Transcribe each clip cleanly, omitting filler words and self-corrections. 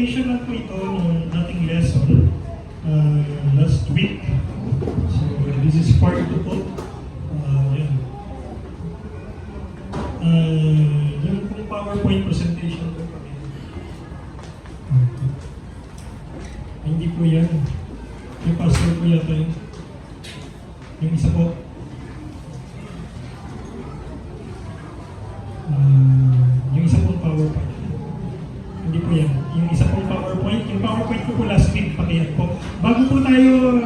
Lang po ito ng ating lesson last week. So this is part 2 po. Yan. Yan po PowerPoint presentation po kami. Hindi po yan. Yung pastor po yata yun. Yung isa po. Yung isa pong PowerPoint. Hindi po yan. Yung isa pong PowerPoint. Yung PowerPoint po last week, pakiyan po. Bago po tayo,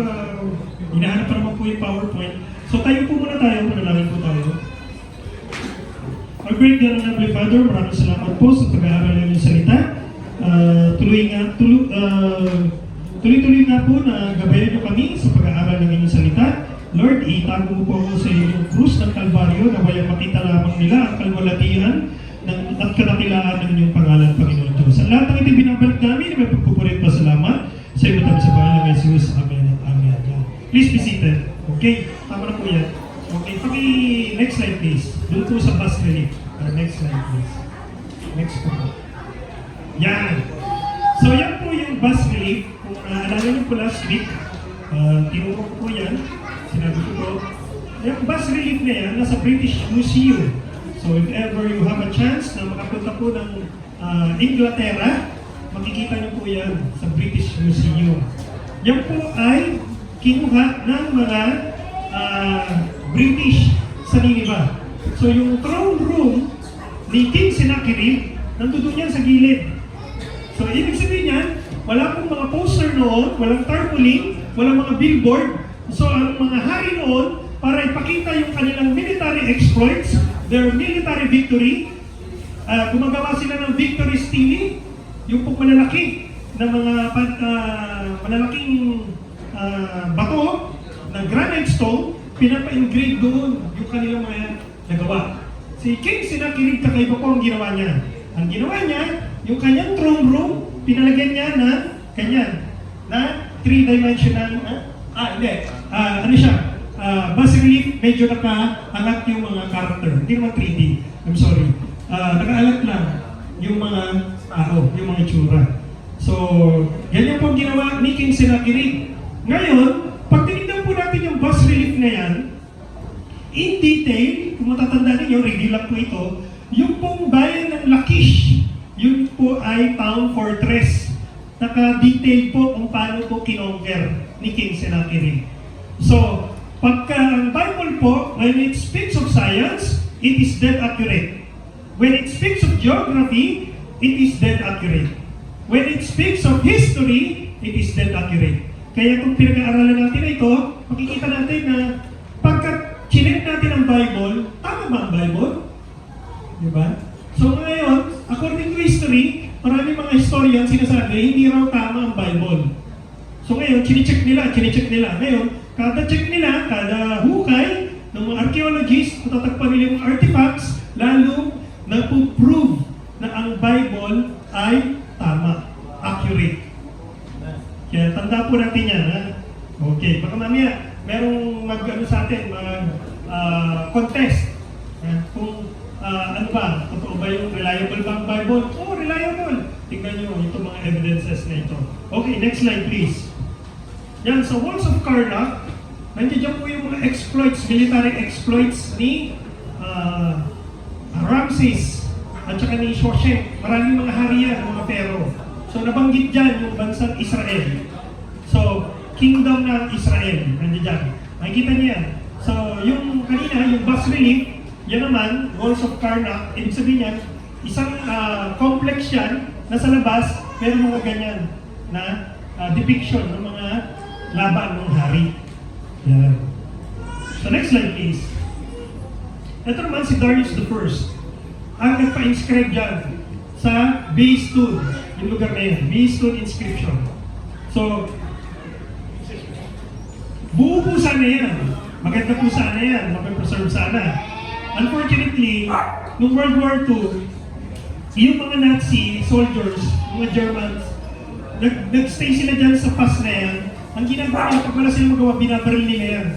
hinahanap pa naman po yung PowerPoint. So tayo po muna tayo, manalangin po tayo. Our great God and Heavenly Father, maraming salamat po sa pag-aaral ng inyong salita. Tuloy-tuloy nga po na gabayan niyo kami sa pag-aaral ng inyong salita. Lord, itago mo po ako sa inyong krus ng Kalbaryo na maya makita lamang nila ang kalwalatian at kadakilaan ng inyong pangalan, Panginoon Diyos. Sa lahat ng ito binabalik namin, may pagpupurit pa salamat sa iyo sa pangalan ng Jesus. Amen at amen. Please be seated. Okay? Tama na po yan. Okay, next slide please. Doon po sa bus relief. Next slide please. Next po. Yan. So yan po yung bus relief. Kung naalala niyo po last week, tinuro ko po yan. Sinabi ko po, yung bus relief na yan, nasa British Museum. So if ever you have a chance na makapunta po ng Inglaterra, makikita niyo po yan sa British Museum. Yan po ay kinuha ng mga British sa Nineveh. So yung throne room ni King Sennacherib, nandun yan sa gilid. So ibig sabihin yan, wala pong mga poster noon, walang tarpaulin, walang mga billboard. So ang mga hari noon, para ipakita yung kanilang military exploits, their military victory, gumagawa sila ng victory stele, yung pong malalaki na mga malalaking bato na granite stone, pinapa-engrave doon yung kanilang mga nagawa. Si King Sennacherib, kakaiba po ang ginawa niya. Ang ginawa niya, yung kanyang throne room, pinalagyan niya na kanyan, na 3-dimensional, ano siya, bas relief, medyo naka-alat yung mga character. Hindi naman 3D, I'm sorry. Naka-alat lang yung mga tao, yung mga itsura. So, ganyan po ang ginawa ni King Sennacherib. Ngayon, pag tinignan po natin yung bas relief na yan, in detail, kung matatanda ninyo, review lang po ito, yung pong bayan ng Lachish, yun po ay town fortress. Naka-detail po kung paano po kinonquer ni King Sennacherib. So, pagka ang Bible po, when it speaks of science, it is dead accurate. When it speaks of geography, it is dead accurate. When it speaks of history, it is dead accurate. Kaya kung pinag-aaralan natin ito, makikita natin na pagka chinek natin ang Bible, tama ba ang Bible? Diba? So ngayon, according to history, maraming mga historian sinasabi, hindi raw tama ang Bible. So ngayon, chinecheck nila. Ngayon, kada check nila, kada hukay ng mga archaeologists, matatagpan nila yung artifacts, lalo na prove na ang Bible ay tama, accurate. Kaya tanda po natin yan, ha? Okay, baka mamaya, merong mag-ano sa atin, contest. Kung ano ba, totoo ba yung reliable bang Bible? Oh, reliable. Tingnan nyo itong mga evidences na ito. Okay, next slide please. Yan, sa walls of Karnak, nandiyan po yung mga exploits, military exploits ni Ramses at saka ni Shoshenq. Maraming mga hari yan, mga pharaoh. So nabanggit dyan yung bansang Israel. So, kingdom ng Israel, nandiyan dyan. Makikita niyo yan. So, yung kanina, yung bas relief, yan naman, walls of Karnak, ibig sabihin yan, isang complex yan, nasa labas, pero mga ganyan na depiction ng mga laban ng hari. Yan. So next slide please. Ito naman si Darius I. Ang nagpa-inscribe dyan sa Behistun, yung lugar na yan, Behistun inscription. So, buo po sana yan. Maganda po sana yan, mapipreserve sana. Unfortunately, noong World War II, yung mga Nazi soldiers, mga Germans, nag-stay sila dyan sa pass na yan. Ang ginagawa nila, pag wala silang magawa, binabaril nila yan.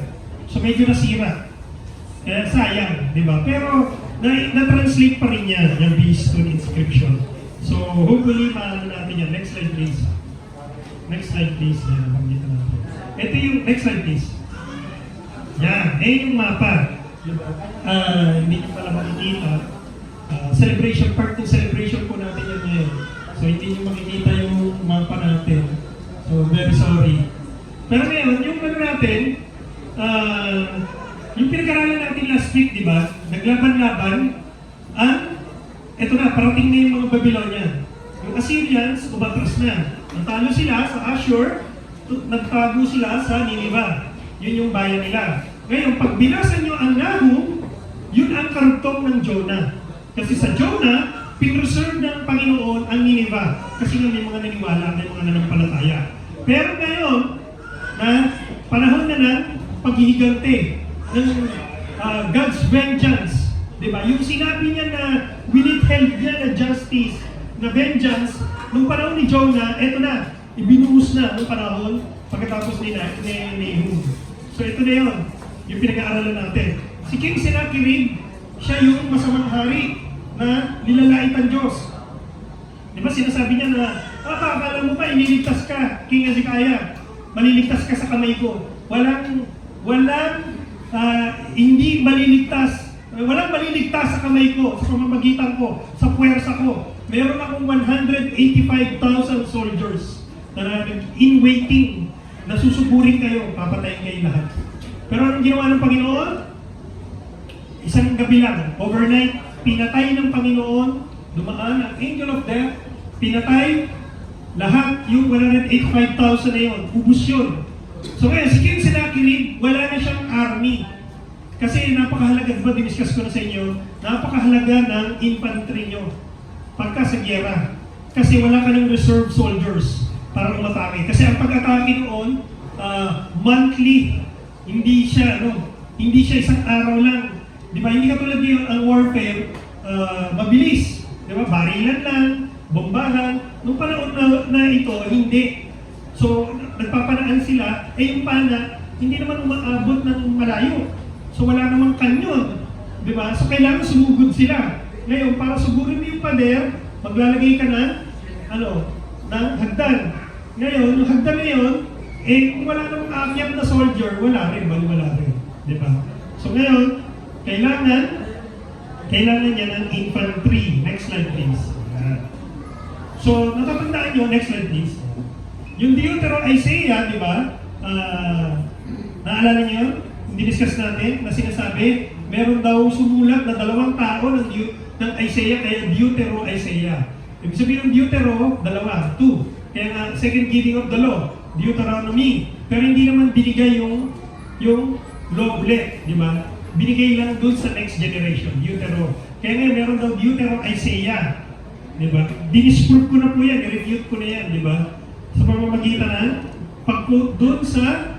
So medyo nasira. Kaya sayang, di ba? Pero na-translate pa rin yan, yung Behistun inscription. So, hopefully, maano natin yan. Next slide, please. Next slide, please. Yan, nabanggit na natin. Ito yung, next slide, please. Yan, yung mapa. Hindi nyo pala makikita. Celebration, part ng celebration po natin yan ngayon. So, hindi nyo makikita yung mapa natin. So, very sorry. Pero ngayon, yung ano natin, yung pinag-aralan natin last week, di ba? Naglaban-laban, eto na, parating na yung mga Babylonian. Yung Assyrians, umatras na. Natalo sila sa Ashur, nagtago sila sa Nineveh. Yun yung bayan nila. Ngayon, pag binasa nyo ang Nahum, yun ang karugtong ng Jonah. Kasi sa Jonah, pinreserve ng Panginoon ang Nineveh. Kasi nga may mga naniwala, may mga nanampalataya. Pero ngayon, na panahon na ng paghihigante ng God's vengeance. Diba? Yung sinabi niya na winitheld niya na justice, na vengeance, nung panahon ni Jonah, eto na, ibinuhos na nung panahon pagkatapos ni Nahum. So ito na yun, yung pinag-aaralan natin. Si King Sennacherib, siya yung masamang hari na nilalait ang Diyos. Diba sinasabi niya na, akala mo ba, iniligtas ka, King Hezekiah, maliligtas ka sa kamay ko. Hindi maliligtas. Walang maliligtas sa kamay ko, sa pamamagitan ko, sa puwersa ko. Meron akong 185,000 soldiers na in waiting, na susuburin kayo, papatayin kayo lahat. Pero anong ginawa ng Panginoon? Isang gabi lang, overnight, pinatay ng Panginoon, dumaan ang angel of death, pinatay lahat yung 185,000 na yun, ubus yun. So ngayon, si King Sennacherib, wala na siyang army. Kasi napakahalaga, diba diniscuss ko na sa inyo, napakahalaga ng infantry nyo pagka sa gyera. Kasi wala ka ng reserve soldiers para umatake. Kasi ang pag-atake noon, monthly, hindi siya isang araw lang. Diba, hindi katulad yun, ang warfare, mabilis. Diba, barilan lang, bombahan. Nung panahon na ito, hindi. So, nagpapanaan sila, yung pana, hindi naman umaabot ng malayo. So, wala namang kanyon. Diba? So, kailangan sumugod sila. Ngayon, para sugurin mo yung pader, maglalagay ka ng hagdan. Ngayon, yung hagdan na yun, kung wala namang aakyat na soldier, wala rin. Diba? So, ngayon, kailangan niya ng infantry. Next slide, please. So, natatandaan nyo, next slide please. Yung Deutero Isaiah, di ba? Naalala niyo? Diniscuss natin na sinasabi, meron daw sumulat na 2 tao ng Isaiah, kaya Deutero Isaiah. Ibig sabihin ng Deutero, 2. Kaya nga, second giving of the law, Deuteronomy. Pero hindi naman binigay yung law ulit, di ba? Binigay lang doon sa next generation, Deutero. Kaya nga, meron daw Deutero Isaiah. Diba? Dinisprove ko na po yan, i-review ko na yan, di ba? Sa pamamagitan ng pag-quote doon sa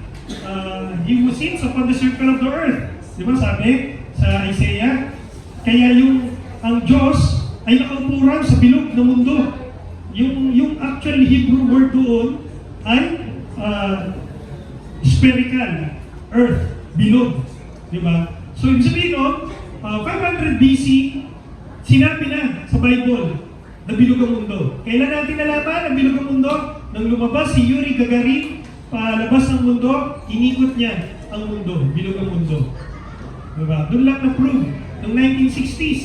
you will see upon the circle of the earth. Di ba sabi sa Isaiah? Kaya ang Diyos ay nakaupuran sa bilog ng mundo. Yung actual Hebrew word doon ay spherical, earth, bilog. Di ba? So, ibig sabihin 500 BC, sinabi na sa Bible, na bilog ang mundo. Kailan natin nalaman ang bilog ang mundo? Nang lumabas si Yuri Gagarin, palabas ng mundo, inikot niya ang mundo, bilog ang mundo. Diba? Doon lang na-prove, noong 1960s.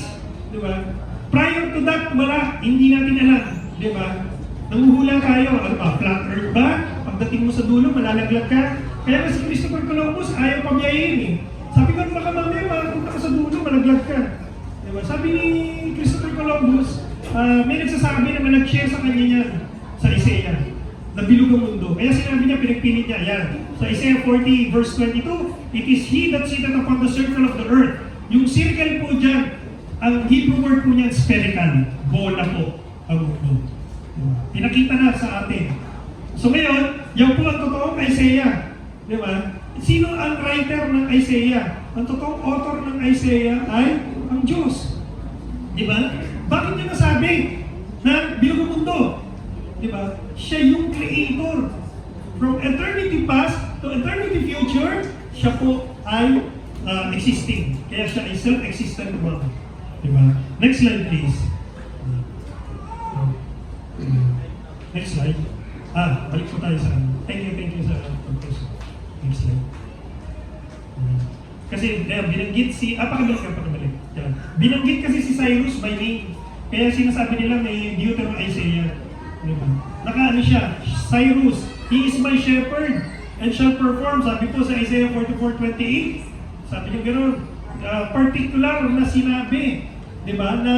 Diba? Prior to that, wala, hindi natin alam. Diba? Nanguhula tayo, ano ba, flat earth ba? Pagdating mo sa dulo, malalaglag ka. Kaya si Christopher Columbus, ayaw pabiyayin eh. Sabi ko, baka mamaya, makapunta ka sa dulo, malaglag ka. Diba? Sabi ni Christopher Columbus, may nagsasabi na nag-share sa kanya niya sa Isaiah na bilog ang mundo. Kaya sinabi niya, pinagpilit niya, yan. Sa Isaiah 40 verse 22, it is He that sitteth upon the circle of the earth. Yung circle po dyan, ang Hebrew word po niyan, spherical. Bola po ang mundo. Pinakita na sa atin. So ngayon, yan po ang totoong Isaiah. Di ba? Sino ang writer ng Isaiah? Ang totoong author ng Isaiah ay ang Diyos. Di ba? Bakit niya nasabi na bilog ang mundo? Diba? Siya yung creator. From eternity past to eternity future, siya po ay existing. Kaya siya ay self-existent God. Diba? Next slide please. Next slide. Balik po tayo sa thank you sa pagpuso. Next slide. Kasi binanggit pakibalik. Binanggit kasi si Cyrus by name. Kaya sinasabi nila may Deutero Isaiah. Diba? Nakaano siya, Cyrus, he is my shepherd and shall perform. Sabi po sa Isaiah 44:28. Sabi niya gano'n, particular na sinabi, diba, na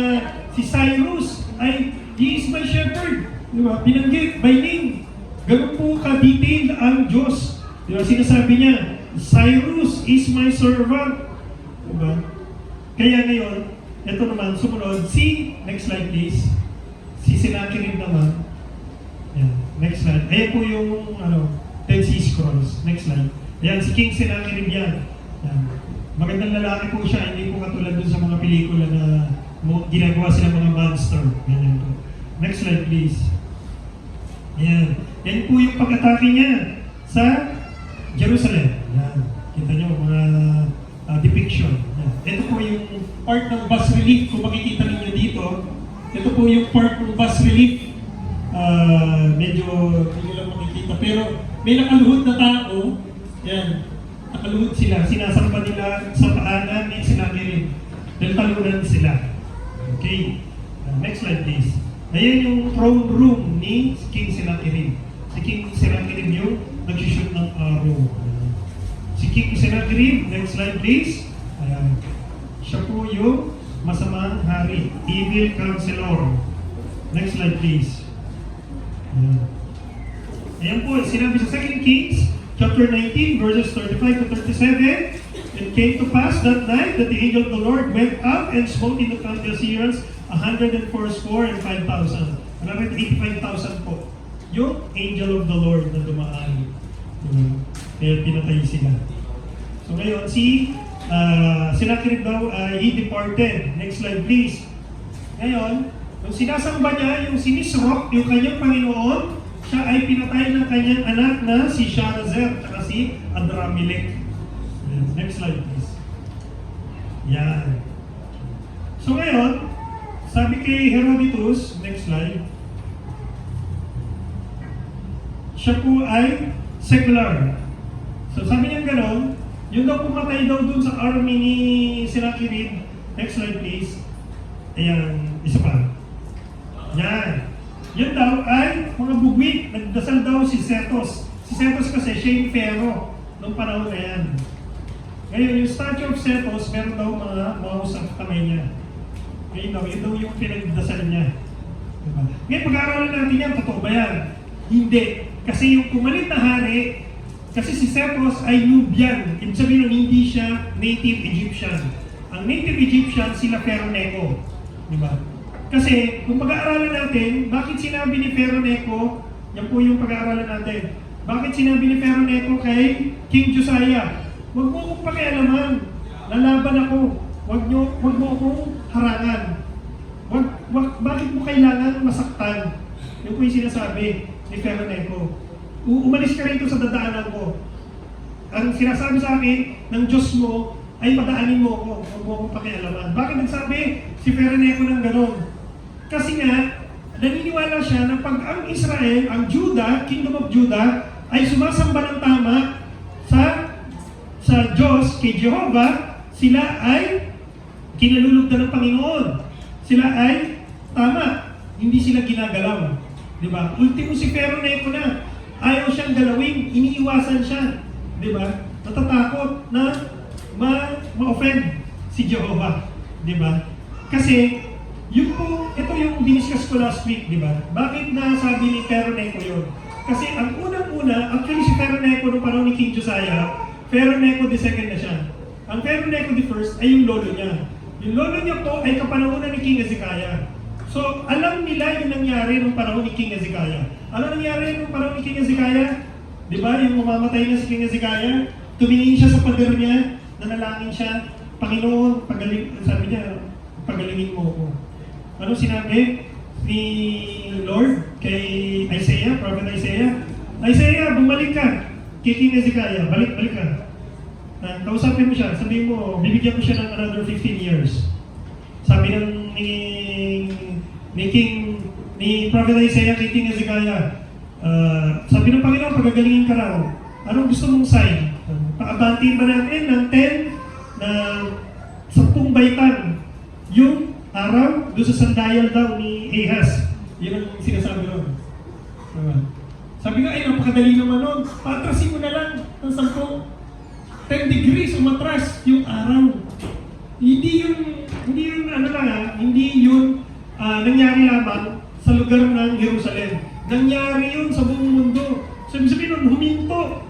si Cyrus ay he is my shepherd. Diba? Binanggit by name. Ganun po ka-detailed ang Diyos. Diba? Sinasabi niya, Cyrus is my servant. Diba? Kaya ngayon, ito naman, sumunod, next slide please. Si Sennacherib naman. Yan, next slide. Ayan po yung, Dead Sea Scrolls. Next slide. Ayan, si King Sennacherib yan. Yan. Magandang lalaki po siya, hindi po katulad dun sa mga pelikula na ginagawa sila mga monster. Yan po. Next slide please. Ayan. Yan po yung pag-atake niya sa Jerusalem. Yan. Kita nyo, mga depiction. Yan. Ito po yung part ng bas relief. Kung makikita ninyo dito, ito po yung part ng bas relief. Medyo hindi lang makikita. Pero may nakaluhod na tao. Yan. Nakaluhod sila. Sinasamba nila sa paanan ni Sennacherib. Dahil talunan sila. Okay. Next slide please. Ayan yung throne room ni King Sennacherib. Si King Sennacherib yung nag-shoot ng arrow. Si King Sennacherib, next slide please. Ayan. Siya po yung masamang hari, evil counselor. Next slide please. Ayan po, sinabi sa 2 Kings, chapter 19, verses 35 to 37. It came to pass that night that the angel of the Lord went up and smote in the camp of the Assyrians 104 score and 5,000. 185,000 po. Yung angel of the Lord na dumaan. Kaya pinatay sila. So ngayon, si Sennacherib daw, he departed. Next slide please. Ngayon, nung sinasamba niya, yung sinisrok, yung kanyang Panginoon, siya ay pinatay ng kanyang anak na si Sharezer at si Adramelech. Next slide please. Yan. So ngayon, sabi kay Herodotus, next slide, siya po ay secular. So sabi niya gano'n, yung daw pumatay daw dun sa army ni Sennacherib. Next slide please. Ayan, isa pa. Yan. Yan daw ay mga bugwit. Nagdasal daw si Setos. Si Setos kasi siya yung pharaoh nung panahon na yan. Ngayon, yung statue of Setos, meron daw mga mouse sa kamay niya. Ngayon daw, yun daw yung pinagdasal niya. Diba? Ngayon, pag-aaralan natin yan, totoo ba yan? Hindi. Kasi yung pumalit na hari, kasi si Setos ay Nubian. Ibig sabihin nun, hindi siya native Egyptian. Ang native Egyptian, sila Pharaoh Necho. Diba? Kasi, kung pag-aaralan natin, bakit sinabi ni Pharaoh Necho, yan po yung pag-aaralan natin, bakit sinabi ni Pharaoh Necho kay King Josiah, huwag mo akong pakialaman, lalaban ako, huwag mo akong harangan. Bakit mo kailangan masaktan? Yung po yung sinasabi ni Pharaoh Necho. Umalis ka rito sa dadaanan ko. Ang sinasabi sa akin ng Diyos mo ay padaanin mo ako, huwag mo akong pakialaman. Bakit nagsabi si Pharaoh Necho ng gano'n? Kasi nga, naniniwala siya na pag ang Israel, ang Judah, Kingdom of Judah, ay sumasamba ng tama sa Diyos, kay Jehovah, sila ay kinalulugdan ng Panginoon. Sila ay tama, hindi sila ginagalaw. Diba? Ultimo si Pharaoh Necho na, ayaw siyang galawin, iniiwasan siya. Diba? Natatakot na ma-offend si Jehovah. Diba? Kasi, ito yung diniscuss ko last week, di ba? Bakit nasabi ni Pharaoh Necho yun? Kasi ang unang-una, actually si Pharaoh Necho nung panahon ni King Josiah, Pharaoh Necho the second na siya. Ang Pharaoh Necho the first ay yung lolo niya. Yung lolo niya po ay kapanahonan ni King Hezekiah. So, alam nila yung nangyari nung panahon ni King Hezekiah. Ano nangyari nung panahon ni King Hezekiah? Di ba? Yung mamamatay na si King Hezekiah, tumingin siya sa pader niya, nanalangin siya, Panginoon, sabi niya, pagalingin mo ko. Ano sinabi ni Lord kay Isaiah, Prophet Isaiah? Isaiah, bumalik ka kay King Hezekiah. Balik ka. Kausapin mo siya. Sabihin mo, bibigyan mo siya ng another 15 years. Sabi ni King ni Prophet Isaiah kay King Hezekiah. Sabi ng Panginoon, pagagalingin ka raw. Anong gusto mong sign? Paabantiin ba natin ng 10 na 10 baitan yung araw doon sa sandayal daw ni Ahaz? Yun ang sinasabi nun. Sabi nga, napakadali naman nun. Patrasin mo na lang ng 10 degrees umatras yung araw. Hindi yun nangyari lamang sa lugar ng Jerusalem. Nangyari yun sa buong mundo. So, ibig sabihin nun, huminto.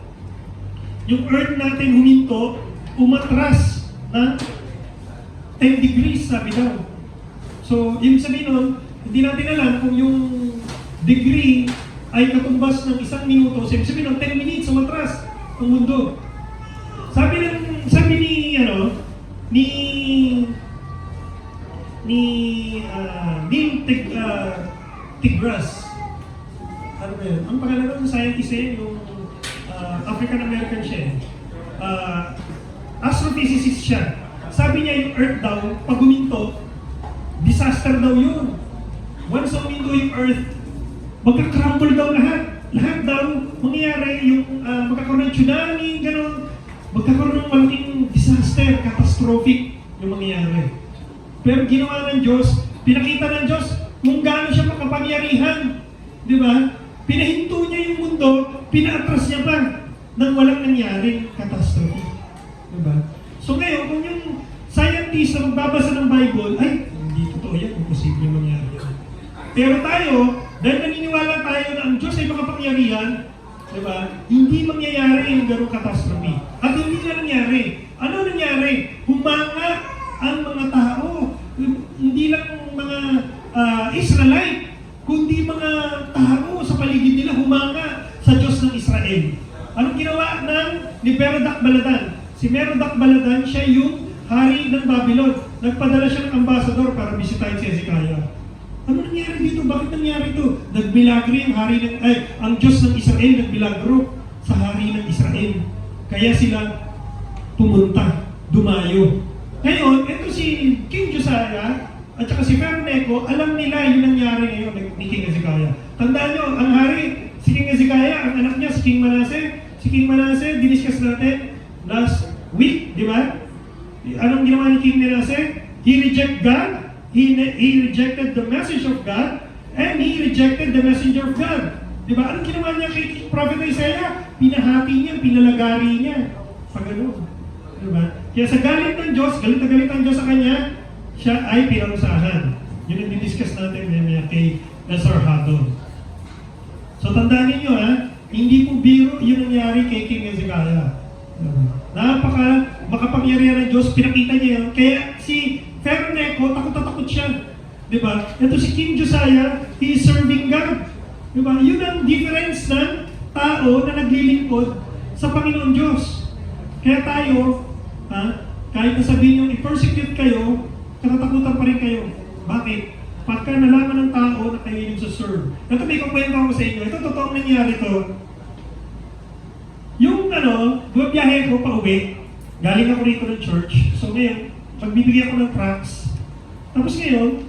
Yung earth natin huminto, umatras na 10 degrees, sabi daw. So, ibig sabihin nun, hindi natin alam kung yung degree ay katumbas ng 1 minuto. So, ibig sabihin nun, 10 minutes, umatras ang mundo. Sabi ni Neil deGrasse. Ano ba yun? Ang pangalan ng scientist yung African-American siya. Astrophysicist siya. Sabi niya yung Earth daw, pag huminto, disaster daw yun. Once huminto yung Earth, magka-crumble daw lahat. Lahat daw, mangyayari yung magkakaroon ng tsunami, gano'n. Magkakaroon ng malaking disaster, catastrophic yung mangyayari. Pero ginawa ng Diyos, pinakita ng Diyos kung gaano siya makapangyarihan. Di ba? Pinahinto niya yung mundo, pinaatras niya pa nang walang nangyaring catastrophe. Di ba? So ngayon, kung yung scientist na magbabasa ng Bible, ay, hindi totoo yan, imposible mangyari yan. Pero tayo, dahil naniniwala tayo na ang Diyos ay makapangyarihan, di ba? Hindi mangyayari yung ganong catastrophe. At hindi na nangyari. Ano nangyari? Humanga ang mga tao. Hindi lang mga Israelite, kundi mga tao sa paligid nila humanga sa Diyos ng Israel. Anong ginawa ni Merodach-Baladan? Si Merodach-Baladan, siya yung hari ng Babylon. Nagpadala siya ng ambassador para bisitahin si Hezekiah. Ano nangyari dito? Bakit nangyari ito? Nagmilagro ang Diyos ng Israel, nagmilagro sa hari ng Israel. Kaya sila pumunta, dumayo. Ngayon, ito si King Josiah at saka si Pharaoh, alam nila yung nangyari ngayon ni King Hezekiah. Tandaan nyo, ang hari, si King Hezekiah, ang anak niya, si King Manasseh. Si King Manasseh, diniscuss natin last week, di ba? Anong ginawa ni King Manasseh? He rejected God, he rejected the message of God, and he rejected the messenger of God. Di ba? Anong ginawa niya kay Prophet Isaiah? Pinahati niya, pinalagari niya. Pagano. Di ba? Kaya sa galit ng Diyos, galit na galit ang Diyos sa kanya, siya ay pinarusahan. Yun ang didiscuss natin kay Esarhaddon. So tandaan ninyo hindi po biro yun nangyari kay King Hezekiah. Makapangyarihan ng Diyos, pinakita niya yan. Kaya si Pharaoh, takot na takot siya. Diba? Ito si King Josiah, he is serving God. Diba? Yun ang difference ng tao na naglilingkod sa Panginoon Diyos. Kaya tayo, kahit nasabihin nyo, i-persecute kayo, katatakutan pa rin kayo. Bakit? Pagka nalaman ng tao na kayo yung serve. Ito may kukwento ako sa inyo. Ito totoong nangyari to. Yung bumabiyahe ko pa uwi, galing ako rito ng church. So ngayon, magbibigay ako ng tracts. Tapos ngayon,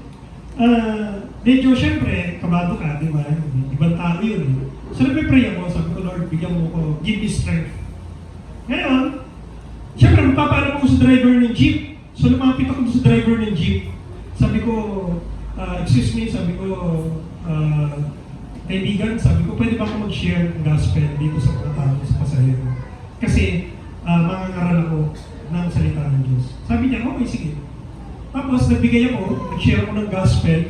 medyo syempre, kabado ka, di ba? Ibang tao yun. So nagpe-pray ako, sabi ko, Lord, bigyan mo ko, give me strength. Ngayon, syempre, magpapaalam ako sa driver ng jeep. So lumapit ako sa driver ng jeep. Sabi ko, excuse me, sabi ko, kaibigan, sabi ko, pwede ba ako mag-share ng gospel dito sa mga tao, sa pasahero? Kasi, makakaral ako ng salita ng Diyos. Sabi niya, okay, sige. Tapos, nagbigay ako, nag-share ako ng gospel.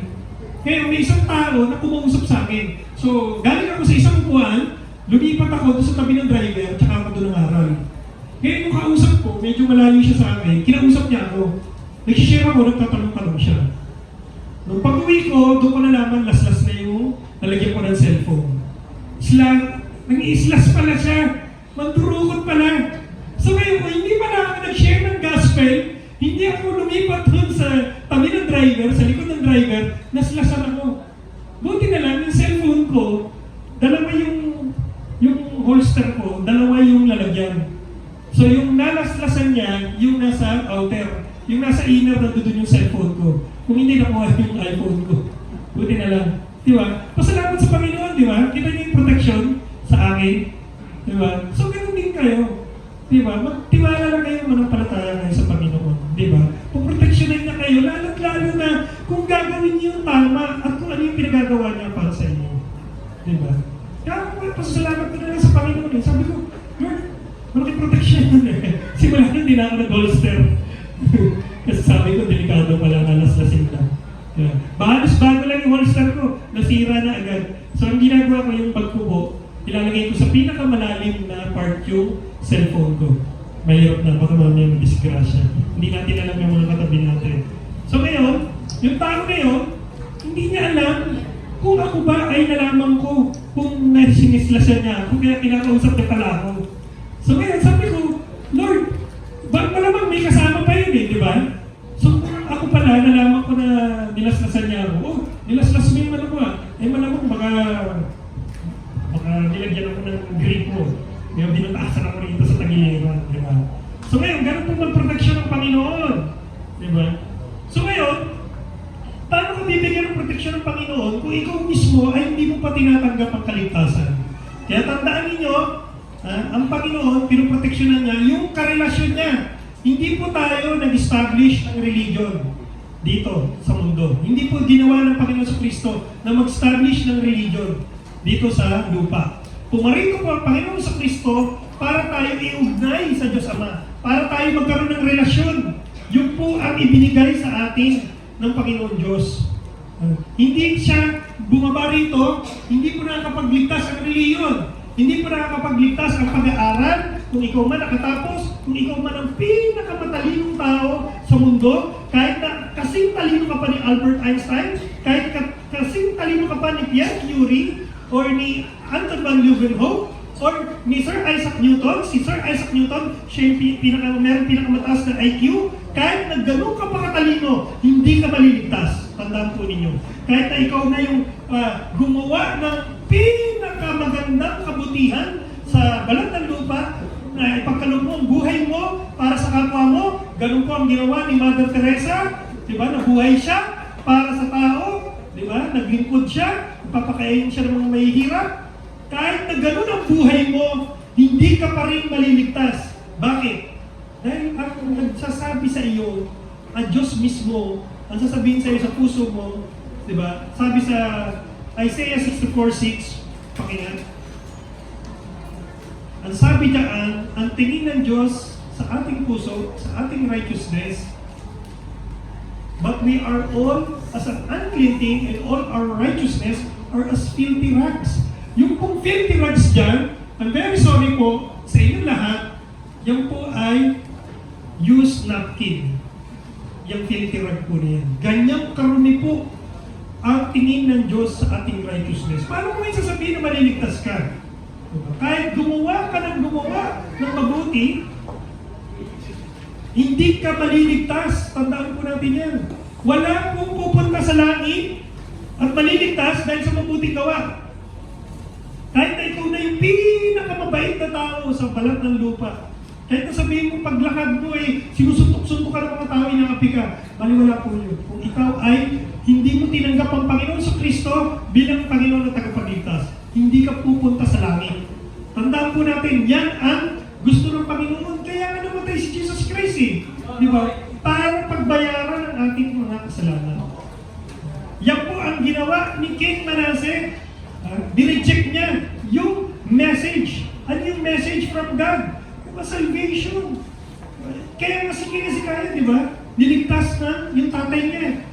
Kaya may isang tao na kumausap sa akin. So, galing ako sa isang buwan, lumipat ako doon sa tabi ng driver, tsaka ako doon ng aral. Kaya yung kausap ko, medyo malayo siya sa akin, kinausap niya ako. Nag-share ako, nagtatanong-tanong siya. Nung pag-uwi ko, doon ko nalaman, laslas na yung nalagyan ko ng cellphone. Nang-i-slas pala siya. Mandurukot pala. So ngayon, hindi pala ako nag-share ng gospel, hindi ako lumipat doon sa tabi ng driver, sa likod ng driver, naslasan ako. Buti na lang, yung cellphone ko, dalawa yung holster ko, dalawa yung lalagyan. So yung nalaslasan niya, yung nasa outer, yung nasa inner na doon yung cellphone ko. Kung hindi nakuha yung iPhone ko. Buti na lang. Di ba? Pasalamat sa Panginoon, di ba? Kita niyo yung protection sa akin. Di ba? So, ganun din kayo. Di ba? Magtiwala lang kayo, manampalataya kayo sa Panginoon. Di ba? Puproteksyonan niya kayo, lalo na kung gagawin niyo yung tama at kung ano yung pinagagawa niya para sa inyo. Di ba? Kaya ako, pasasalamat ko na lang sa Panginoon. Eh. Sabi ko, Lord, malaking protection yun eh. Simula na, hindi na ako nag-holster. Kasi sabi ko, delikado pala, nalaslasing na. Yeah. Bago lang yung holster ko, nasira na agad. So, ang ginagawa ko yung bag ko po, ilalagay ko sa pinakamalalim na part yung cellphone ko. Mahirap na, baka mamaya mag-disgrasya. Hindi natin alam yung mga katabi natin. So ngayon, yung tao na yun, hindi niya alam kung ako ba ay nalaman ko kung nasinislasan niya ako, kaya kinakausap niya pala ako. So ngayon, sabi ko, Lord, bakit malamang may kasama pa yun eh, di ba? So ako pala, nalaman ko na nilaslasan niya ako. Oh, nilaslas mo yung ano ko ah. Eh malamang baka nilagyan ako ng grip mo. Yung binataasan ako rito sa tagiliran, di ba? So ngayon, ganun po mag-proteksyon ng Panginoon. Di ba? So ngayon, paano ka bibigyan ng proteksyon ng Panginoon kung ikaw mismo ay hindi mo pa tinatanggap ang kaligtasan? Kaya tandaan ninyo, ang Panginoon, pinoproteksyonan niya yung karelasyon niya. Hindi po tayo nag-establish ng religion dito sa mundo. Hindi po ginawa ng Panginoon sa Kristo na mag-establish ng religion dito sa lupa. Pumarito po ang Panginoon sa Kristo para tayo iugnay sa Diyos Ama. Para tayo magkaroon ng relasyon. Yun po ang ibinigay sa atin ng Panginoon Diyos. Hindi siya bumaba rito, hindi po nakakapagligtas ang reliyon. Hindi po nakakapagligtas ang pag-aaral. Kung ikaw man nakatapos, kung ikaw man ang pinakamatalinong tao sa mundo, kahit na kasing talino ka pa ni Albert Einstein, kahit kasing talino ka pa ni Pierre Curie, or ni Anton van Leeuwenhoek, or ni Sir Isaac Newton. Si Sir Isaac Newton, siya yung meron pinakamataas na IQ. Kahit na ganun ka pa katalino, hindi ka maliligtas. Tandaan po ninyo. Kahit na ikaw na yung gumawa ng pinakamagandang kabutihan sa balat ng lupa, na ipagkaloob mo ang buhay mo para sa kapwa mo, ganun po ang ginawa ni Mother Teresa. Diba? Nabuhay siya para sa tao. Diba? Naglingkod siya. Papakain siya ng mga mahihirap. Kahit na gano'n ang buhay mo, hindi ka pa rin maliligtas. Bakit? Dahil ang nagsasabi sa iyo, ang Diyos mismo, ang sasabihin sa iyo sa puso mo, di ba? Sabi sa Isaiah 64:6, pakinggan. Ang sabi dyan, ang tingin ng Diyos sa ating puso, sa ating righteousness, but we are all as an unclean thing, and all our righteousness are as filthy rags. Yung pong filthy rags dyan, I'm very sorry po sa inyong lahat, yung po ay used napkin. Yung filthy rag po na yan. Ganyang karumi po ang tingin ng Diyos sa ating righteousness. Paano mo yung sasabihin na maliligtas ka? Kahit gumawa ka ng mabuti, hindi ka maliligtas. Tandaan po natin yan. Wala pong pupunta sa langit at maliligtas dahil sa mabuting gawa. Kahit na ikaw na yung pinakamabait na tao sa balat ng lupa. Kahit na sabihin mo paglakad mo sinusuntok-suntok ka ng mga tao, inaapi ka. Baliwala po yun. Kung ikaw ay hindi mo tinanggap ang Panginoon sa Kristo bilang Panginoon na tagapagligtas, hindi ka pupunta sa langit. Tandaan po natin, yan ang gusto ng Panginoon. Kaya nga namatay si Jesus Christ Di ba? Para pagbayaran ang ating mga kasalanan. Yan po ang ginawa ni King Manasseh. Direject niya yung message. Ano yung message from God? Diba? Salvation. Kaya nga si King Hezekiah, di ba? Niligtas na yung tatay niya.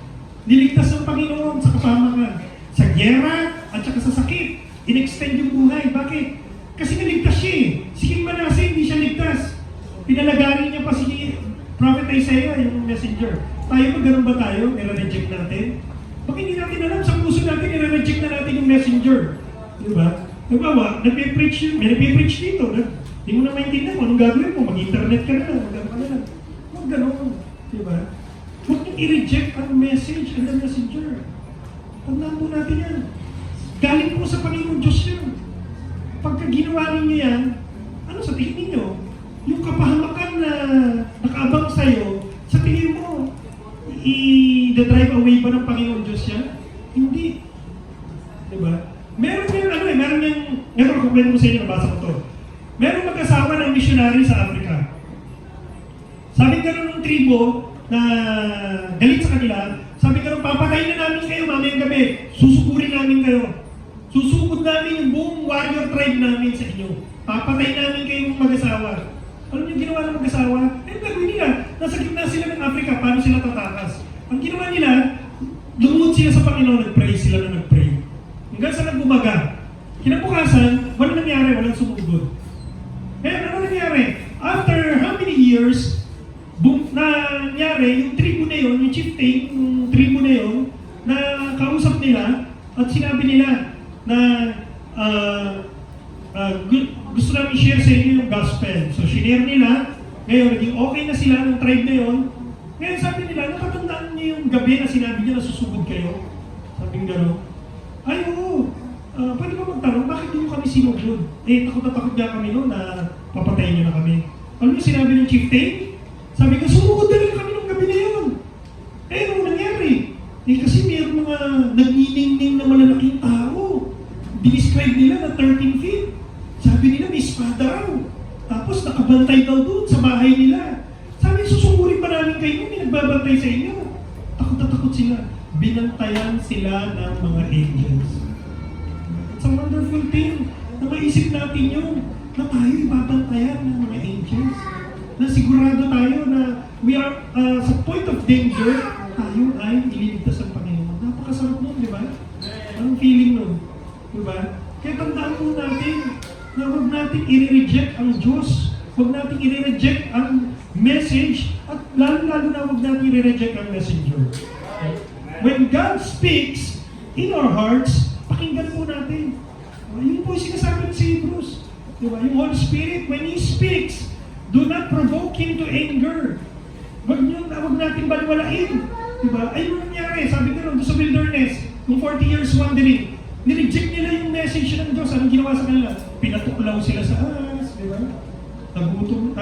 Niligtas ng Panginoon sa kasama ka. Sa gera at saka sa sakit. In-extend yung buhay. Bakit? Kasi naligtas siya Si King Manasseh, hindi siya ligtas. Pinalagarin niya pa si Prophet Isaiah, yung messenger. Tayo ba ganun ba tayo? Nire-reject natin? Bakit hindi natin alam sa puso natin, nire-reject na natin yung messenger? Di ba? Nagbawa, nagpe-preach dito. Hindi mo na maintindihan kung anong gagawin mo. Mag-internet ka na lang, mag-ano ka na lang. Huwag ganun. Di ba? Huwag niyong i-reject ang message and the messenger. Tandaan po natin yan. Galing po sa Panginoon Diyos yan. Pagka ginawa ninyo yan, ano sa tingin ninyo? Yung kapahamakan na nakaabang sa'yo, sa tingin mo, i-drive away ba ng Panginoon Diyos yan? Hindi. ipakwento ko sa inyo, nabasa ko to. Merong mag-asawa ng missionary sa Africa. Sabi gano'n ng tribo na galit sa kanila, sabi gano'n, papatayin na namin kayo mamayang gabi, susukurin namin kayo. Susugod namin yung buong warrior tribe namin sa inyo. Papatayin namin kayong mag-asawa. Alam niyo ginawa ng mag-asawa? Eh, gagawin nila. Nasa gitna sila ng Africa, paano sila tatakas? Ang ginawa nila, lumod sila sa Panginoon, nag-pray sila na nag-pray. Hanggang sa nagbumaga. Kinabukasan, walang nangyari, walang sumugod. Kaya ano nangyari? After how many years, nangyari, yung tribo na yun, yung chieftain, yung tribo na yun, na kausap nila, at sinabi nila na gusto namin share sa inyo yung gospel. So, share nila, ngayon, naging okay na sila ng tribe na yun. Ngayon, sabi nila, nakatandaan niyo yung gabi na sinabi niyo na susugod kayo? Sabi nga gano'n. Ay, oo. Pwede ba magtanong, bakit niyo kami sinugod? Eh, takot na takot nga kami noon na papatayin niyo na kami. Alam niyo sinabi ng chieftain? Sabi ko, sumugod na rin kami nung gabi na yun. Eh, ano nangyari? Eh, kasi mayroong mga nagniningning na malalaking tao. Dinescribe nila na 13 feet. Sabi nila, may espada raw. Tapos nakabantay daw doon sa bahay nila. Sabi, susugurin pa namin kayo, may nagbabantay sa inyo. Takot na takot sila. Binantayan sila ng mga angels. It's a wonderful thing na maisip natin yun, na tayo ibabantayan ng mga angels. Na sigurado tayo na we are sa point of danger, tayo ay ililigtas ng Panginoon. Napakasarap nun, di ba? Anong feeling nun? Di ba? Kaya tandaan po natin na huwag natin i-reject ang Diyos. Huwag natin i-reject ang message at lalo-lalo na huwag natin i-reject ang messenger. When God speaks in our hearts, pakinggan po natin. Yun po yung sinasabi sa Hebrews. Diba? Yung Holy Spirit, when He speaks, do not provoke Him to anger. Huwag natin baliwalain. Diba? Ayun ang nangyari. Sabi ko doon sa wilderness, yung 40 years wandering, nireject nila yung message ng Diyos. Anong ginawa sa kanila? Pinatuklaw sila sa ahas. Diba? Nagutom,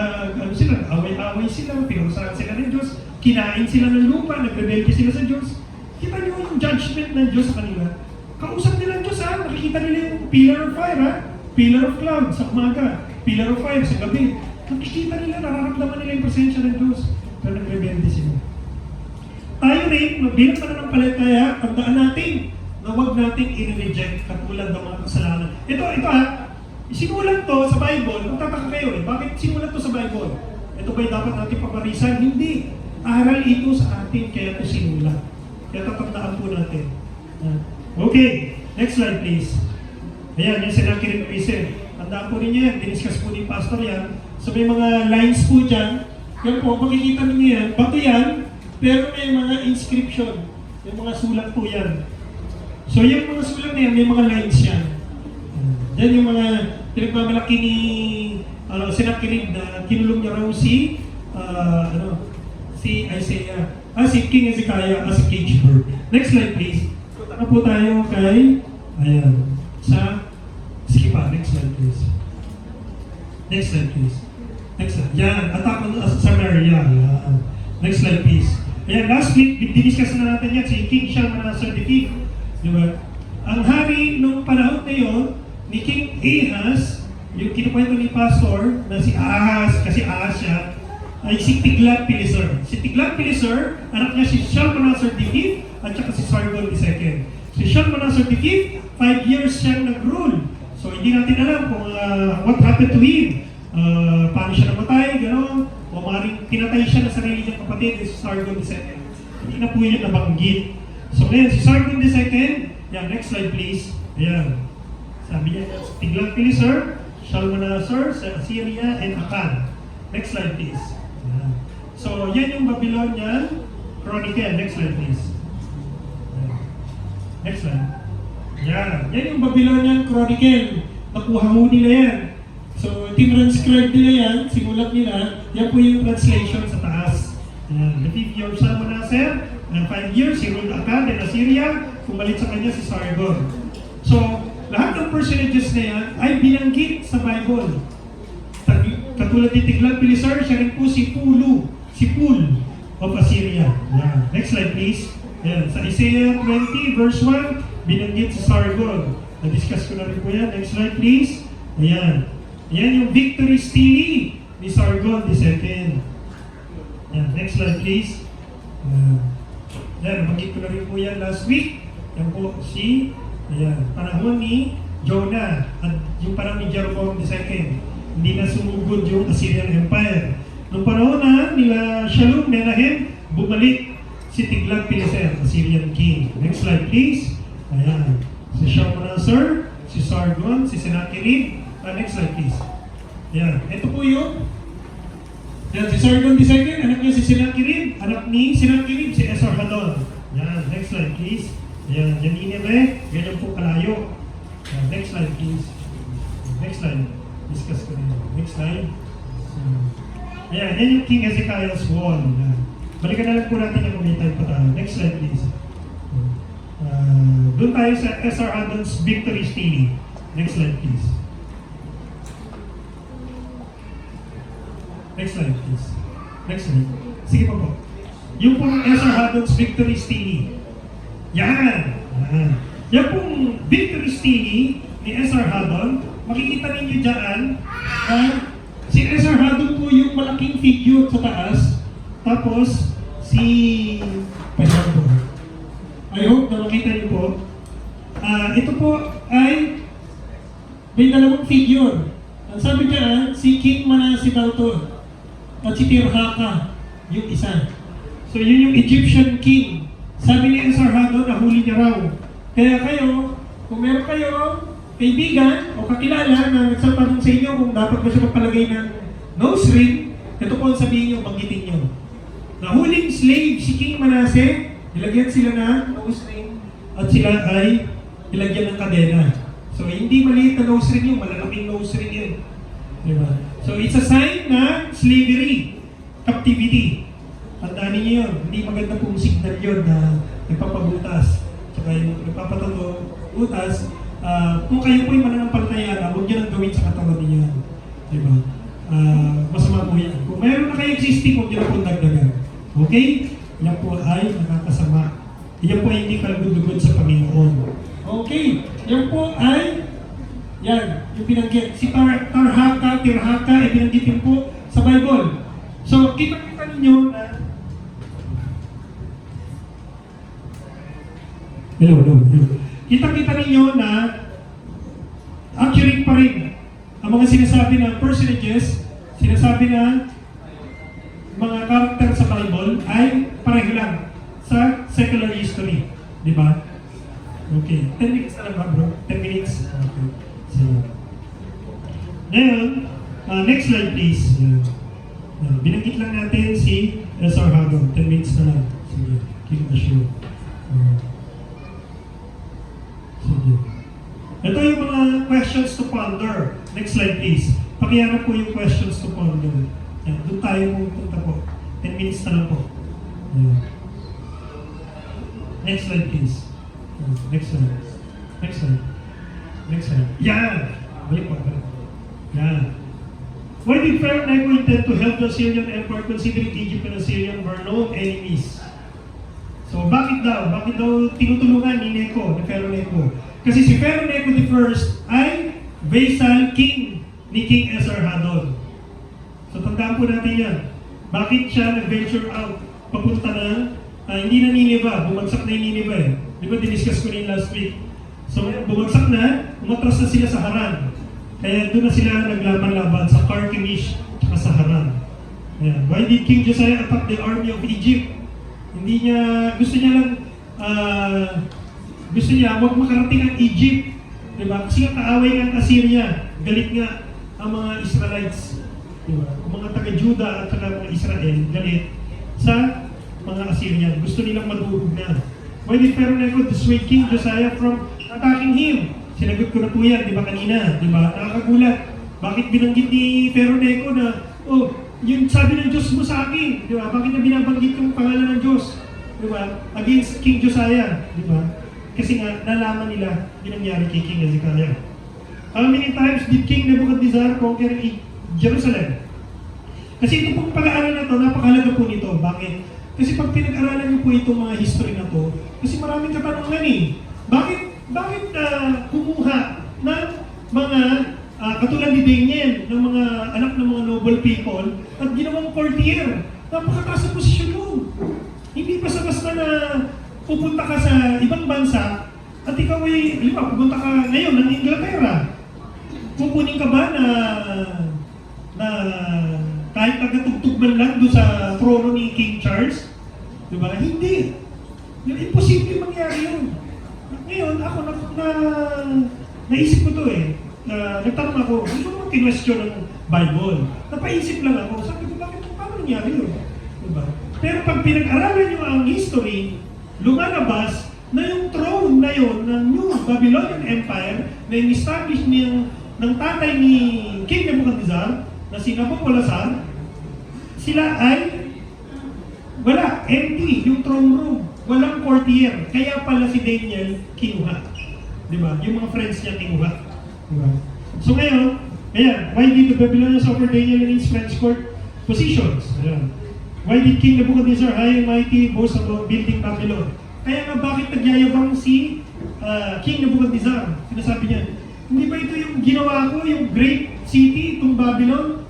sila, away-away sila, pinurusahan sila ng Diyos, kinain sila ng lupa, nagrebelde sila sa Diyos. Kita niyo yung judgment ng Diyos sa kanila. Kausap nila ang Diyos ha, nakikita nila yung pillar of fire ha, pillar of cloud sa umaga, pillar of fire sa gabi. Nakikita nila, nararamdaman nila yung presensya ng Diyos, pero nagrebelde sila. Tayo rin, bilang pananampalataya, tandaan natin na huwag natin i-reject katulad ng mga kasalanan. Ito ha, sinulat to sa Bible, magtataka kayo bakit sinulat to sa Bible? Ito ba'y dapat natin paparisan? Hindi. Aral ito sa atin, kaya ito sinulat. Kaya tatandaan po natin. Okay, next slide please. Ayan, yung Sennacherib Prison. Tandaan po ninyo yan, diniscuss po ni Pastor yan. So may mga lines po dyan. Yan po, makikita ninyo yan. Bato yan, pero may mga inscription. Yung mga sulat po yan. So yung mga sulat na yan, may mga lines yan. Yan yung mga pinagmamalaki ni Sennacherib na kinulong niya raw si Isaiah. Si King Hezekiah as a cage bird. Next slide please. Punta na po tayo kay, ayan, sige pa, next slide please. Next slide please. Next slide. Yan, attack on Samaria. Yan. Next slide please. Ayan, last week, diniscuss na natin yan, si King Shalmaneser V. Diba? Ang hari nung panahon na yun, ni King Ahaz, yung kinukwento ni Pastor, na si Ahaz, kasi Ahaz siya, ay si Tiglath-Pileser. Si Tiglath-Pileser, anak niya si Shalmaneser V at saka si Sargon II. Si Shalmaneser V, 5 years siyang nag-rule. So hindi natin alam kung what happened to him. Paano siya namatay, gano'n. O maaaring pinatay siya na sarili niyang kapatid, si Sargon II. Hindi na po yun nabanggit. So ngayon, si Sargon II, yan, next slide please. Ayan. Sabi niya, Tiglath-Pileser, Shalmaneser, Assyria, and Akkad. Next slide please. So, yan yung Babylonian Chronicle. Next slide, please. Next slide. Yan. Yan yung Babylonian Chronicle. Nakuha mo nila yan. So, tinranscribe nila yan, simulat nila. Yan po yung translation sa taas. Yan. The 5th year of Shalmaneser, and 5 years, he ruled Akkad and Assyria. Pumalit sa kanya si Sargon. So, lahat ng personages na yan ay binanggit sa Bible. Katulad ni Tiglath-Pileser, siya rin po si Pul of Assyria. Yeah. Next slide please. Yan. Sa Isaiah 20 verse 1, binanggit si Sargon. Na-discuss ko na rin po yan. Next slide please. Ayan. Ayan yung victory stele ni Sargon II. Ayan, next slide please. Ayan, nabanggit ko na rin po yan last week. Yan po si, ayan, panahon ni Jonah at yung panahon ni Jeroboam II. Hindi na sumugod yung Assyrian Empire. Nung panahon na nila Shalom, Menahem, bumalik si Tiglath-Pileser, Assyrian king. Next slide please. Ayan. Si Shalmaneser, si Sargon, si Sennacherib. Next slide please. Ayan. Ito po yung yan, si Sargon II, anak niya si Sennacherib, anak ni Sennacherib, si Esarhaddon. Yan, next slide please. Yan, yan Nineveh, ganyan po kalayo. Yan, next slide please. Next slide. Discuss ko rin. Next slide. Ayan, yan yung King Hezekiah's wall. Yan. Balikan na lang po natin yung may time pa tayo. Next slide please. Doon tayo sa Esarhaddon's victory stele. Next slide please. Next slide please. Next slide. Sige pa po. Yung pong Esarhaddon's victory stele. Yan! Yan pong victory stele ni Esarhaddon, makikita ninyo dyan si Esarhaddon po yung malaking figure sa taas. Tapos, I hope na makita niyo po. Ito po ay may dalawang figure. Ang sabi dyan, si King Manasseh daw to. At si Tirhaka, yung isa. So yun yung Egyptian king. Sabi ni Esarhaddon, nahuli niya raw. Kaya kayo, kung meron kayo kaibigan o kakilala na nagsatanong sa inyo kung dapat ba siya magpalagay ng nose ring, ito po ang sabihin niyo, banggitin niyo. Nahuling slave si King Manasseh, nilagyan sila ng nose ring at sila ay nilagyan ng kadena. So hindi maliit na nose ring yun, malalaking nose ring yun. Diba? So it's a sign na slavery, captivity. Tandaan niyo yun, hindi maganda pong signal yun na nagpapabutas. Tsaka yung nagpapatato, butas, kung kayo po'y mananampalataya, huwag nyo nang gawin sa katawan niyo. Diba? Masama po yan. Kung mayroon na kayo existing, huwag nyo na pong dagdagan. Okay? Yan po ay nakakasama. Yan po ay hindi kalugod-lugod sa Panginoon. Okay? Yan po ay yan, yung binanggit. Si Tirhaka, ay binanggitin po sa Bible. So, kita-kita ninyo na Hello. Kita-kita ninyo na accurate pa rin ang mga sinasabi ng personages, sinasabi na mga karakter sa Bible ay pareho lang sa secular history. Di ba? Okay. 10 minutes na lang ba, bro? 10 minutes? Okay. So, ngayon, next slide please. Binanggit lang natin si Esarhaddon. 10 minutes na lang. Sige, keep the show. Sige. Ito yung mga questions to ponder. Next slide please. Pakiharap po yung questions to ponder. Yan, doon tayo pupunta po. 10 minutes na lang po. Yan. Next slide please. Next slide. Next slide. Next slide. Yan! Balik po. Yan. Why did Pharaoh Necho intend to help the Assyrian Empire considering Egypt and Assyria were known enemies? So bakit daw? Bakit daw tinutulungan ni Necho, ni Pharaoh Necho? Kasi si Pharaoh Necho I ay vassal king ni King Esarhaddon. So tandaan po natin yan. Bakit siya nag-venture out? Papunta ng, hindi na Nineveh, bumagsak na yung Nineveh. Di ba diniscuss ko rin last week? So bumagsak na, umatras na sila sa Haran. Kaya doon na sila naglaban-laban sa Carchemish at sa Haran. Ayan. Why did King Josiah attack the army of Egypt? Hindi niya, gusto niya huwag makarating ang Egypt. Diba? Kasi nga kaaway ng Assyria. Galit nga ang mga Israelites. Diba? Ang mga taga-Juda at mga Israel, galit sa mga Assyrian. Gusto nilang madurog na. Why did Pharaoh Necho dissuade King Josiah from attacking him? Sinagot ko na po yan, di ba kanina? Di ba? Nakakagulat. Bakit binanggit ni Pharaoh Necho na, yung sabi ng Diyos mo sa akin, di ba? Bakit na binabanggit yung pangalan ng Diyos? Di ba? Against King Josiah, di ba? Kasi nga, nalaman nila yung nangyari kay King Hezekiah. How many times did King Nebuchadnezzar conquer Jerusalem? Kasi ito pong pag-aaral na ito, napakahalaga po nito. Bakit? Kasi pag pinag-aralan niyo po itong mga history na to, kasi maraming katanungan eh. Bakit kumuha ng mga katulad ni Daniel, ng mga anak ng mga noble people, at ginawang courtier. Napakataas na posisyon mo. Hindi basta-basta na pupunta ka sa ibang bansa at ikaw ay, pupunta ka ngayon ng Inglaterra. Pupunin ka ba na kahit tagatugtog man lang doon sa trono ni King Charles? Diba? Hindi. Imposible mangyari yun. Ngayon, ako naisip ko to eh. Nagtanong ako, ano naman kinwestiyon ng Bible? Napaisip lang ako, sabi ko, paano nangyari yun? Diba? Pero pag pinag-aralan nyo ang history, lumalabas na yung throne na yun ng New Babylonian Empire na in-establish ng tatay ni King Nebuchadnezzar na si Nabopolassar, sila ay wala, empty yung throne room. Walang courtier. Kaya pala si Daniel kinuha. Diba? Yung mga friends niya kinuha. Diba? So ngayon, ayan, why did the Babylonians offer Daniel and his friends court positions? Ayan. Why did King Nebuchadnezzar high and mighty boast about building Babylon? Kaya nga bakit nagyayabang si King Nebuchadnezzar? Sinasabi niya, hindi ba ito yung ginawa ko, yung great city, itong Babylon?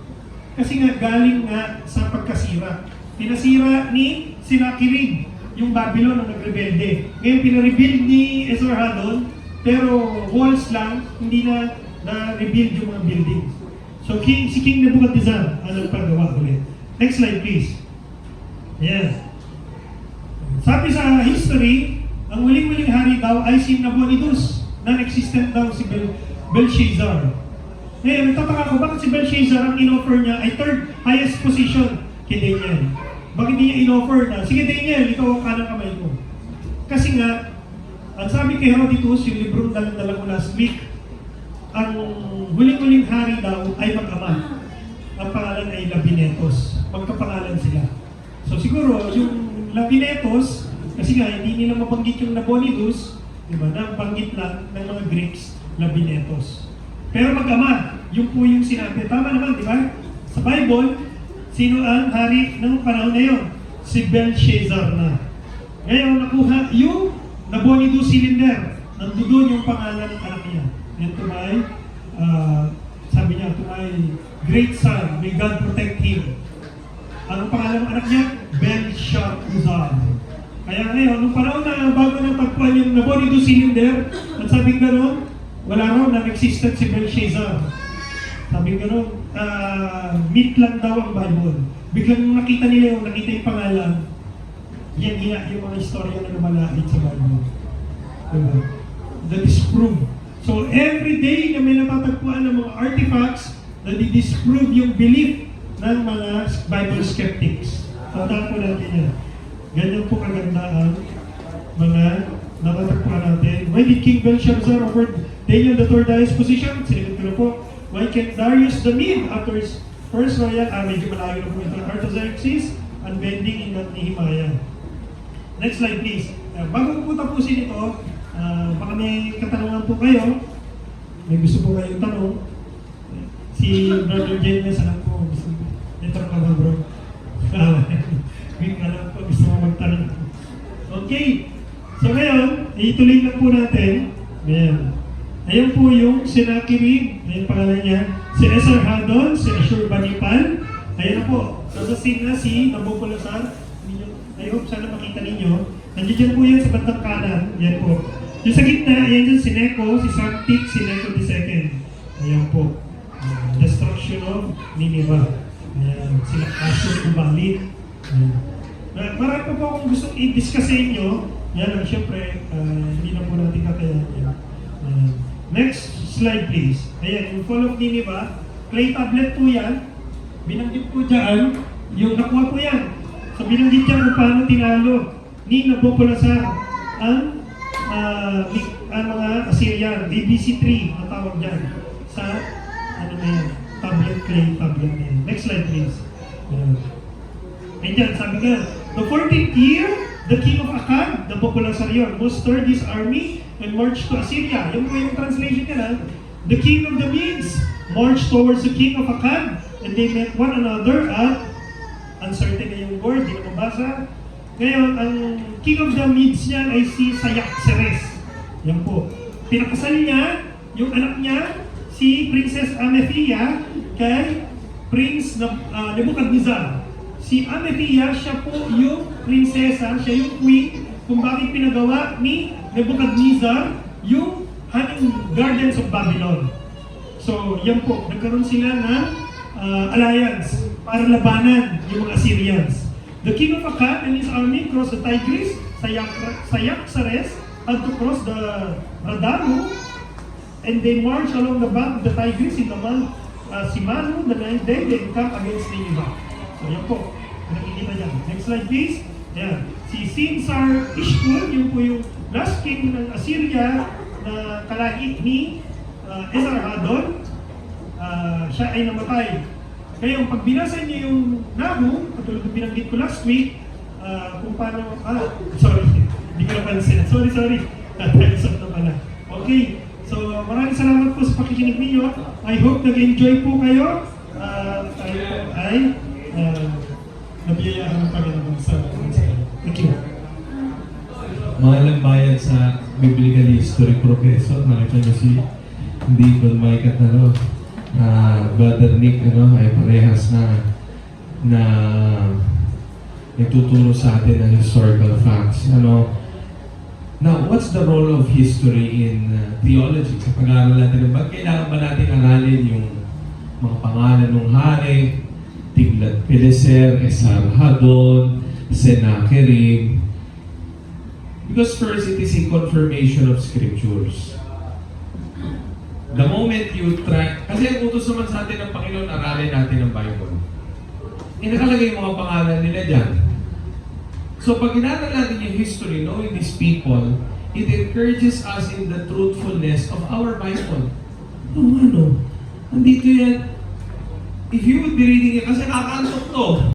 Kasi nga galing nga sa pagkasira. Pinasira ni Sennacherib yung Babylon na nagrebelde. Ngayon pinarebuild ni Esarhaddon, pero walls lang, hindi na na-rebuild yung mga buildings. So si King Nebuchadnezzar ang nagpagawa ulit. Next slide please. Yes. Sabi sa history, ang huling-huling hari daw ay si Nabonidus. Non-existent daw si Belshazzar. Ngayon, nagtataka ako, bakit si Belshazzar ang in-offer niya ay third highest position kay Daniel? Bakit niya in-offer na, sige Daniel, ikaw ang kanang kamay ko. Kasi nga, ang sabi kay Herodotus, yung librong dalang-dala ko last week, ang huling-huling hari daw ay mag-ama. Ang pangalan ay Labinetos. Magkapangalan sila. So siguro, yung Labinetos, kasi nga hindi nila mabanggit yung Nabonidus, diba, nabanggit lang ng mga Greeks, Labinetos. Pero mag-ama, yun po yung sinabi. Tama naman, di ba? Sa Bible, sino ang hari ng panahon na yun? Si Belshazzar na. Ngayon, nakuha yung Nabonidus cylinder. Nandun yung pangalan ng anak niya. Yan tumay, sabi niya, tumay, great son, may God protect him. Anong pangalan ng anak niya? Belshazzar. Kaya ngayon, nung panahon na bago nang tagpuan yung Nabonidus cylinder, at sabi gano'n, wala raw nag-existent si Belshazzar. Sabi gano'n, myth lang daw ang Bible. Biglang nakita nila nakita yung pangalan, yan yung mga istorya na lumalapit sa Bible. Diba? That is proved. So every day na may natatagpuan ng mga artifacts na di-disprove yung belief ng mga Bible skeptics. Tandaan po natin yan. Ganyan po kaganda ang mga natatagpuan natin. Why did King Belshazzar offer Daniel the third highest position? Sinagot ko na po. Why can't Darius the Mede after his first royal, medyo malayo na po ito, Artaxerxes, unbending in that Nehemiah. Next slide please. Bago ko po tapusin ito, baka may katanungan po kayo. May gusto po kayong tanong. Si Brother James, alam ko, ito ka ba bro? Alam ko, gusto mo magtanong. Okay. So ngayon, ituloy na po natin. Ayan. Ayan po yung Sennacherib, ayan pangalan niya. Si Esarhaddon, si Ashurbanipal. Ayan na po. Nasa scene na si Nabopolassar. I hope sana makita ninyo. Nandiyan po yan sa bandang kanan. Yan po. Yung sa gitna, ayan dyan si Necho, si Sanctic, si Necho II. Ayan po. Destruction of Nineveh. Ayan. Sila Asur Ubali. Marami pa po akong gustong i-discuss sa inyo. Yan, syempre, hindi na po natin kakayanin. Next slide please. Ayan, yung Fall of Nineveh, clay tablet po yan. Binanggit po dyan, yung nakuha po yan. So binanggit dyan kung paano tinalo ni Nabopolassar ang mga Assyrian, ABC-3 ang tawag dyan sa ano na yan, clay tablet na yan. Next slide please. Ayan, sabi nga, the 14th year, the king of Akkad, Nabopolassar yun, mustered his army and marched to Assyria. Yung po yung translation niya na, the king of the Medes marched towards the king of Akkad, and they met one another at, uncertain na yung word, di na mabasa. Ngayon, ang king of the Medes niya ay si Sayaxeres. Yan po. Pinakasal niya, yung anak niya, si Princess Amethea kay Prince Nebuchadnezzar. Si Amethea, siya po yung prinsesa, siya yung queen kung bakit pinagawa ni Nebuchadnezzar yung Hanging Gardens of Babylon. So, yan po, nagkaroon sila ng alliance para labanan yung mga Assyrians. The king of Akkad and his army crossed the Tigris, Sayaxares had to cross the Radano, and they marched along the bank of the Tigris in the month Simanu, the 9th day, they encamped against Nineveh. So yan po, nakikita niyan. Next slide please. Yan. Si Sinsar Ishkul, yung po yung last king ng Assyria na kalahi ni Esarhaddon, siya ay namatay. Kaya pag binasa niyo yung Nahu, katulad ng binanggit ko last week, kung paano, sorry, hindi ko napansin. Sorry. Time's up na pala. Okay, so maraming salamat po sa pakikinig ninyo. I hope nag-enjoy po kayo. Tayo po ay nabiyayaan ng Panginoon sa thank you. Mga ilang bayan sa Biblical History Professor, nakita nyo si Deacon Mike at Brother Nick, ay parehas na nagtuturo sa atin ng historical facts. Now, what's the role of history in theology? Sa pag-aaral natin, ba't kailangan ba natin aralin yung mga pangalan ng hari, Tiglat-Pileser, Esarhaddon, Sennacherib? Because first, it is a confirmation of scriptures. The moment you try, kasi ang utos naman sa atin ng Panginoon, aralin natin ang Bible. Nakalagay yung mga pangalan nila dyan. So pag inaral natin yung history, knowing these people, it encourages us in the truthfulness of our Bible. Nandito yan. If you would be reading it, kasi nakakantok to.